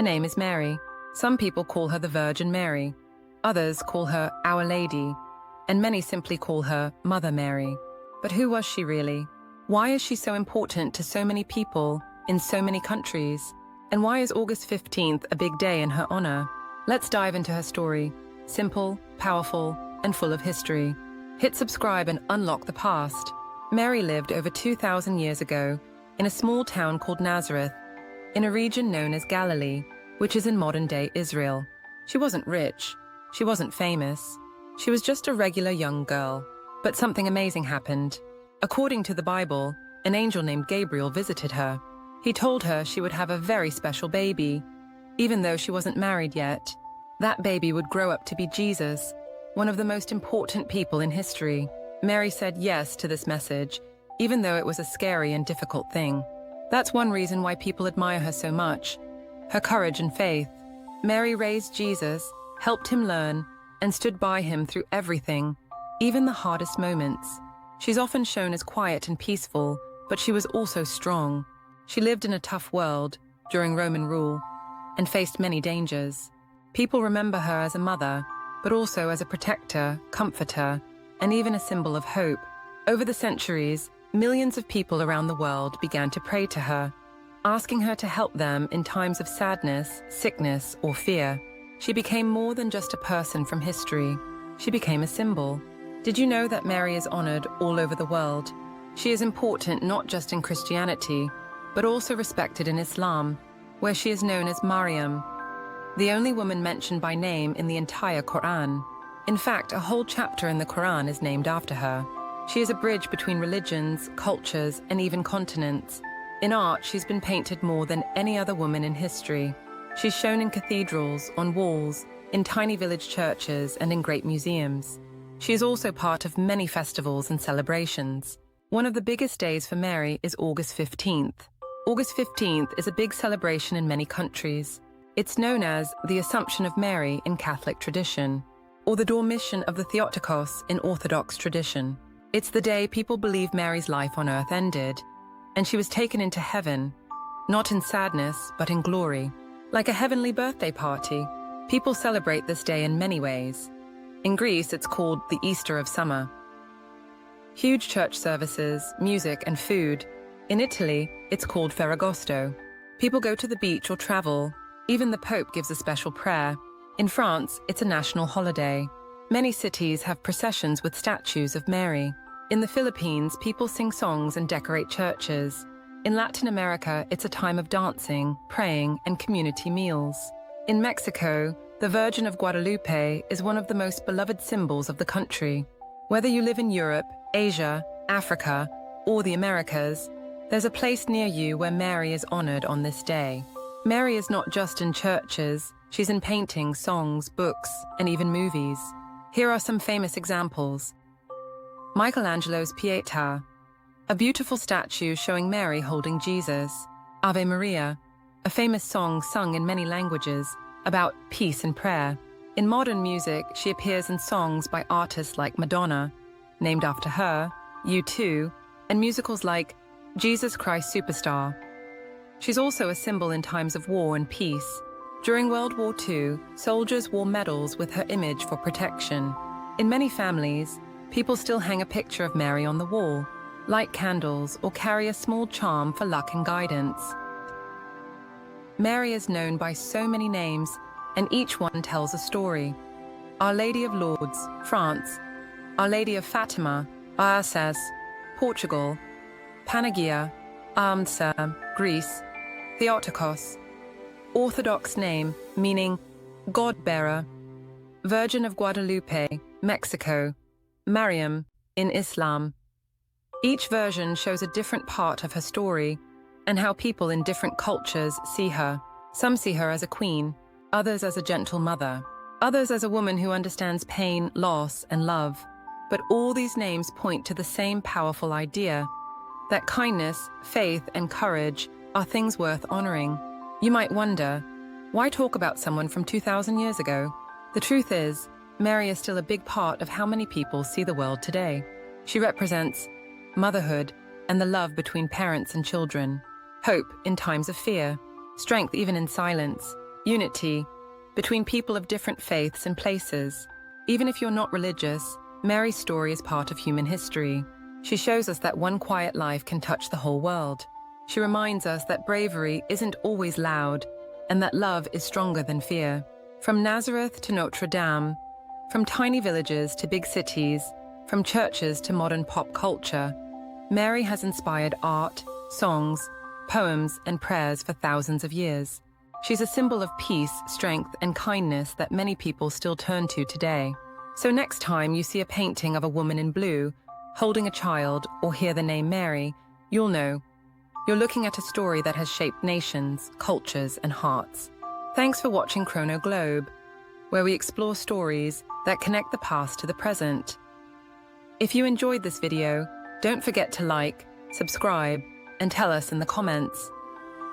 Her name is Mary. Some people call her the Virgin Mary. Others call her Our Lady, and many simply call her Mother Mary. But who was she really? Why is she so important to so many people in so many countries? And why is August 15th a big day in her honor? Let's dive into her story. Simple, powerful, and full of history. Hit subscribe and unlock the past. Mary lived over 2,000 years ago in a small town called Nazareth, in a region known as Galilee, which is in modern-day Israel. She wasn't rich. She wasn't famous. She was just a regular young girl. But something amazing happened. According to the Bible, an angel named Gabriel visited her. He told her she would have a very special baby, even though she wasn't married yet. That baby would grow up to be Jesus, one of the most important people in history. Mary said yes to this message, even though it was a scary and difficult thing. That's one reason why people admire her so much. Her courage and faith. Mary raised Jesus, helped him learn, and stood by him through everything, even the hardest moments. She's often shown as quiet and peaceful, but she was also strong. She lived in a tough world during Roman rule and faced many dangers. People remember her as a mother, but also as a protector, comforter, and even a symbol of hope. Over the centuries, millions of people around the world began to pray to her, asking her to help them in times of sadness, sickness, or fear. She became more than just a person from history. She became a symbol. Did you know that Mary is honored all over the world? She is important not just in Christianity, but also respected in Islam, where she is known as Maryam, the only woman mentioned by name in the entire Quran. In fact, a whole chapter in the Quran is named after her. She is a bridge between religions, cultures, and even continents. In art, she's been painted more than any other woman in history. She's shown in cathedrals, on walls, in tiny village churches, and in great museums. She is also part of many festivals and celebrations. One of the biggest days for Mary is August 15th. August 15th is a big celebration in many countries. It's known as the Assumption of Mary in Catholic tradition, or the Dormition of the Theotokos in Orthodox tradition. It's the day people believe Mary's life on earth ended, and she was taken into heaven, not in sadness, but in glory. Like a heavenly birthday party, people celebrate this day in many ways. In Greece, it's called the Easter of summer. Huge church services, music, and food. In Italy, it's called Ferragosto. People go to the beach or travel. Even the Pope gives a special prayer. In France, it's a national holiday. Many cities have processions with statues of Mary. In the Philippines, people sing songs and decorate churches. In Latin America, it's a time of dancing, praying, and community meals. In Mexico, the Virgin of Guadalupe is one of the most beloved symbols of the country. Whether you live in Europe, Asia, Africa, or the Americas, there's a place near you where Mary is honored on this day. Mary is not just in churches, she's in paintings, songs, books, and even movies. Here are some famous examples. Michelangelo's Pietà, a beautiful statue showing Mary holding Jesus. Ave Maria, a famous song sung in many languages about peace and prayer. In modern music, she appears in songs by artists like Madonna, named after her, U2, and musicals like Jesus Christ Superstar. She's also a symbol in times of war and peace. During World War II, soldiers wore medals with her image for protection. In many families, people still hang a picture of Mary on the wall, light candles, or carry a small charm for luck and guidance. Mary is known by so many names, and each one tells a story. Our Lady of Lourdes, France. Our Lady of Fatima, Arses, Portugal. Panagia, Amsterdam, Greece. Theotokos, Orthodox name meaning God-bearer. Virgin of Guadalupe, Mexico. Maryam, in Islam. Each version shows a different part of her story and how people in different cultures see her. Some see her as a queen, others as a gentle mother, others as a woman who understands pain, loss, and love. But all these names point to the same powerful idea, that kindness, faith, and courage are things worth honoring. You might wonder, why talk about someone from 2,000 years ago? The truth is, Mary is still a big part of how many people see the world today. She represents motherhood and the love between parents and children, hope in times of fear, strength even in silence, unity between people of different faiths and places. Even if you're not religious, Mary's story is part of human history. She shows us that one quiet life can touch the whole world. She reminds us that bravery isn't always loud and that love is stronger than fear. From Nazareth to Notre Dame, from tiny villages to big cities, from churches to modern pop culture, Mary has inspired art, songs, poems, and prayers for thousands of years. She's a symbol of peace, strength, and kindness that many people still turn to today. So next time you see a painting of a woman in blue, holding a child, or hear the name Mary, you'll know you're looking at a story that has shaped nations, cultures, and hearts. Thanks for watching Chrono Globe, where we explore stories that connect the past to the present. If you enjoyed this video, don't forget to like, subscribe, and tell us in the comments.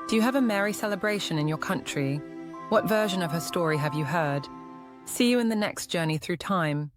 Do you have a Mary celebration in your country? What version of her story have you heard? See you in the next journey through time.